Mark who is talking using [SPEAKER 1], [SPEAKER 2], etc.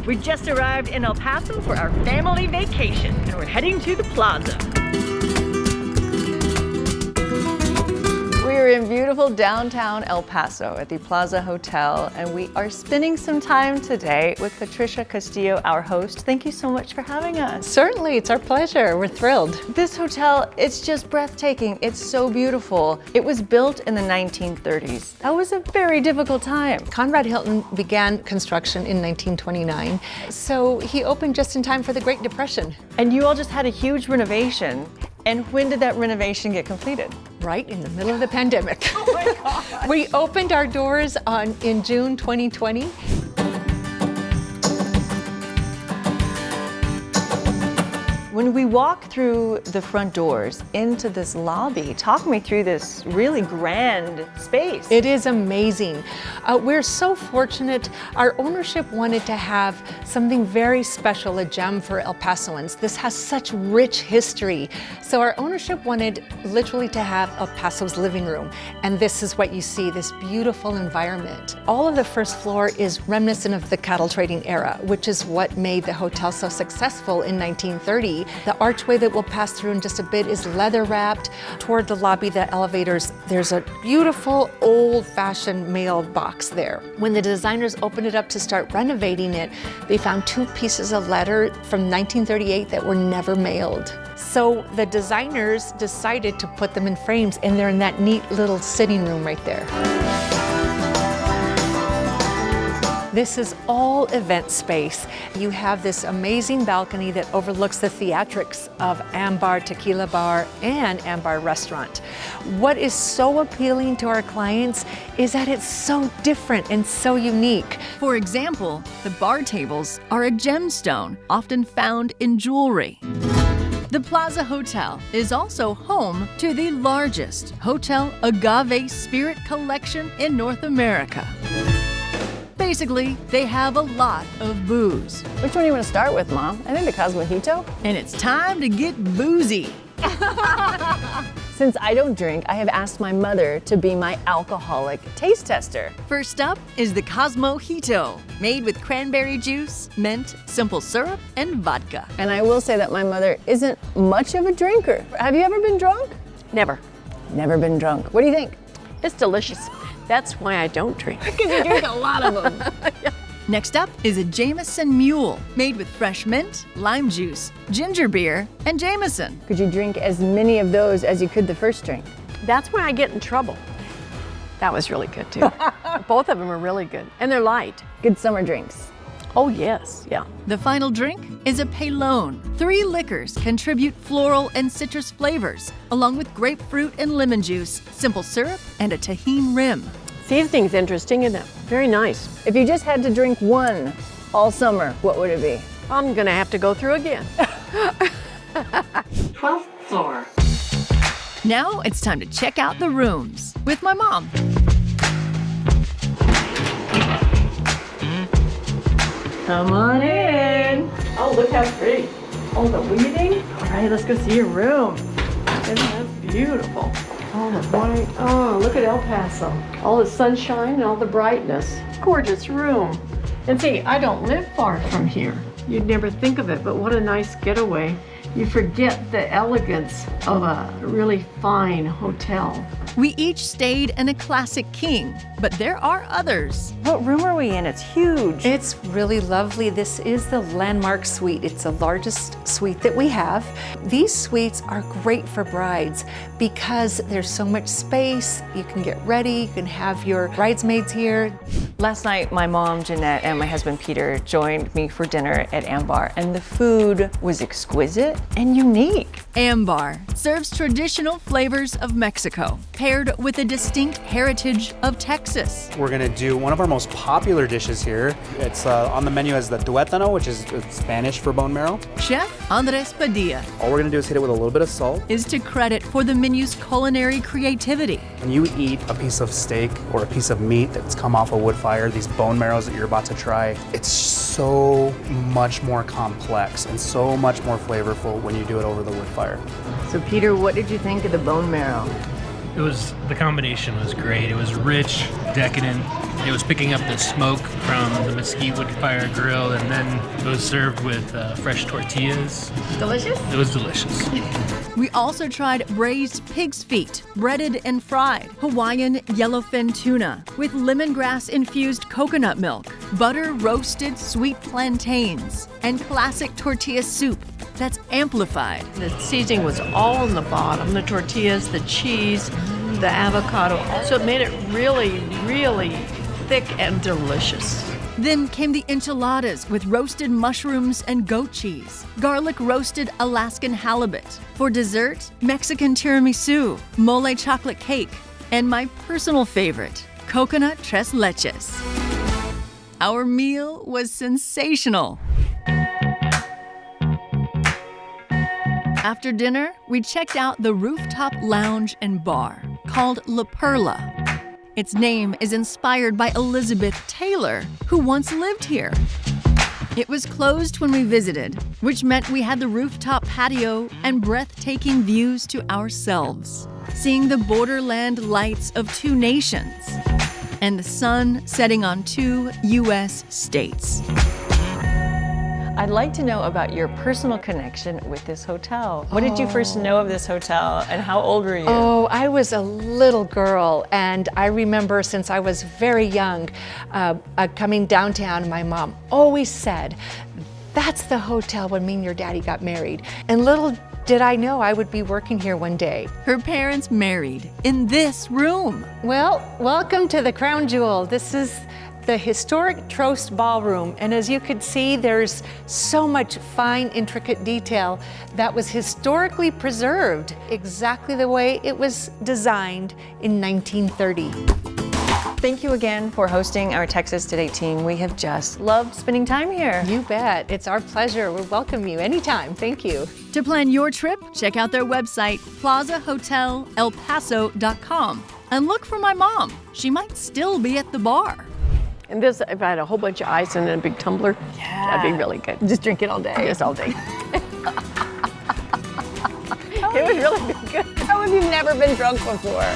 [SPEAKER 1] We just arrived in El Paso for our family vacation, and we're heading to the Plaza. We're in beautiful downtown El Paso at the Plaza Hotel, and we are spending some time today with Patricia Castillo, our host. Thank you so much for having us.
[SPEAKER 2] Certainly, it's our pleasure. We're thrilled.
[SPEAKER 1] This hotel, it's just breathtaking. It's so beautiful. It was built in the 1930s. That was a very difficult time.
[SPEAKER 2] Conrad Hilton began construction in 1929, so he opened just in time for the Great Depression.
[SPEAKER 1] And you all just had a huge renovation. And when did that renovation get completed?
[SPEAKER 2] Right in the middle of the pandemic.
[SPEAKER 1] Oh my God.
[SPEAKER 2] We opened our doors in June 2020.
[SPEAKER 1] When we walk through the front doors into this lobby, talk me through this really grand space.
[SPEAKER 2] It is amazing. We're so fortunate. Our ownership wanted to have something very special, a gem for El Pasoans. This has such rich history. So our ownership wanted literally to have El Paso's living room. And this is what you see, this beautiful environment. All of the first floor is reminiscent of the cattle trading era, which is what made the hotel so successful in 1930. The archway that we'll pass through in just a bit is leather wrapped. Toward the lobby, the elevators, there's a beautiful old-fashioned mailbox there. When the designers opened it up to start renovating it, they found 2 pieces of letter from 1938 that were never mailed. So the designers decided to put them in frames, and they're in that neat little sitting room right there. This is all event space. You have this amazing balcony that overlooks the theatrics of Ambar Tequila Bar and Ambar Restaurant. What is so appealing to our clients is that it's so different and so unique.
[SPEAKER 3] For example, the bar tables are a gemstone often found in jewelry. The Plaza Hotel is also home to the largest hotel agave spirit collection in North America. Basically, they have a lot of booze.
[SPEAKER 1] Which one do you want to start with, Mom? I think the Cosmojito.
[SPEAKER 3] And it's time to get boozy.
[SPEAKER 1] Since I don't drink, I have asked my mother to be my alcoholic taste tester.
[SPEAKER 3] First up is the Cosmojito, made with cranberry juice, mint, simple syrup, and vodka.
[SPEAKER 1] And I will say that my mother isn't much of a drinker. Have you ever been drunk?
[SPEAKER 4] Never.
[SPEAKER 1] Never been drunk. What do you think?
[SPEAKER 4] It's delicious. That's why I don't drink.
[SPEAKER 1] Because you drink a lot of them.
[SPEAKER 3] Yeah. Next up is a Jameson Mule, made with fresh mint, lime juice, ginger beer, and Jameson.
[SPEAKER 1] Could you drink as many of those as you could the first drink?
[SPEAKER 4] That's where I get in trouble. That was really good too. Both of them are really good. And they're light.
[SPEAKER 1] Good summer drinks.
[SPEAKER 4] Oh yes, yeah.
[SPEAKER 3] The final drink is a Pelon. 3 liquors contribute floral and citrus flavors, along with grapefruit and lemon juice, simple syrup, and a tahini rim.
[SPEAKER 4] Seasoning's interesting, isn't it? Very nice.
[SPEAKER 1] If you just had to drink one all summer, what would it be?
[SPEAKER 4] I'm gonna have to go through again.
[SPEAKER 1] 12th floor.
[SPEAKER 3] Now it's time to check out the rooms with my mom.
[SPEAKER 1] Come on in.
[SPEAKER 4] Oh, look how pretty.
[SPEAKER 1] Oh, the weaving? All right, let's go see your room.
[SPEAKER 4] Isn't that beautiful? Oh, the white. Oh, look at El Paso. All the sunshine and all the brightness. Gorgeous room. And see, I don't live far from here. You'd never think of it, but what a nice getaway. You forget the elegance of a really fine hotel.
[SPEAKER 3] We each stayed in a classic king, but there are others.
[SPEAKER 1] What room are we in? It's huge.
[SPEAKER 2] It's really lovely. This is the landmark suite. It's the largest suite that we have. These suites are great for brides because there's so much space. You can get ready, you can have your bridesmaids here.
[SPEAKER 1] Last night, my mom, Jeanette, and my husband, Peter, joined me for dinner at Ambar, and the food was exquisite and unique.
[SPEAKER 3] Ambar serves traditional flavors of Mexico, paired with a distinct heritage of Texas.
[SPEAKER 5] We're gonna do one of our most popular dishes here. It's on the menu as the tuétano, which is Spanish for bone marrow.
[SPEAKER 3] Chef Andres Padilla
[SPEAKER 5] All we're gonna do is hit it with a little bit of salt.
[SPEAKER 3] is to credit for the menu's culinary creativity.
[SPEAKER 5] When you eat a piece of steak or a piece of meat that's come off a wood fire, these bone marrows that you're about to try, it's so much more complex and so much more flavorful when you do it over the wood fire.
[SPEAKER 1] So, Peter, what did you think of the bone marrow?
[SPEAKER 6] The combination was great. It was rich, decadent. It was picking up the smoke from the mesquite wood fire grill, and then it was served with fresh tortillas.
[SPEAKER 4] Delicious?
[SPEAKER 6] It was delicious.
[SPEAKER 3] We also tried braised pig's feet, breaded and fried, Hawaiian yellowfin tuna with lemongrass-infused coconut milk, butter roasted sweet plantains, and classic tortilla soup that's amplified.
[SPEAKER 4] The seasoning was all on the bottom, the tortillas, the cheese, the avocado. So it made it really, really thick and delicious.
[SPEAKER 3] Then came the enchiladas with roasted mushrooms and goat cheese, garlic roasted Alaskan halibut. For dessert, Mexican tiramisu, mole chocolate cake, and my personal favorite, coconut tres leches. Our meal was sensational. After dinner, we checked out the rooftop lounge and bar called La Perla. Its name is inspired by Elizabeth Taylor, who once lived here. It was closed when we visited, which meant we had the rooftop patio and breathtaking views to ourselves, seeing the borderland lights of 2 nations and the sun setting on 2 U.S. states.
[SPEAKER 1] I'd like to know about your personal connection with this hotel. When did you first know of this hotel and how old were you?
[SPEAKER 2] Oh, I was a little girl, and I remember since I was very young, coming downtown, my mom always said, "That's the hotel when me and your daddy got married." And little did I know I would be working here one day.
[SPEAKER 3] Her parents married in this room.
[SPEAKER 2] Well, welcome to the Crown Jewel. This is the historic Trost Ballroom, and as you could see, there's so much fine, intricate detail that was historically preserved exactly the way it was designed in 1930.
[SPEAKER 1] Thank you again for hosting our Texas Today team. We have just loved spending time here.
[SPEAKER 2] You bet. It's our pleasure. We welcome you anytime. Thank you.
[SPEAKER 3] To plan your trip, check out their website, plazahotelelpaso.com, and look for my mom. She might still be at the bar.
[SPEAKER 4] And this, if I had a whole bunch of ice in a big tumbler, that'd be really good.
[SPEAKER 1] Just drink it all day.
[SPEAKER 4] Yes, all day. It would really be good.
[SPEAKER 1] How have you never been drunk before?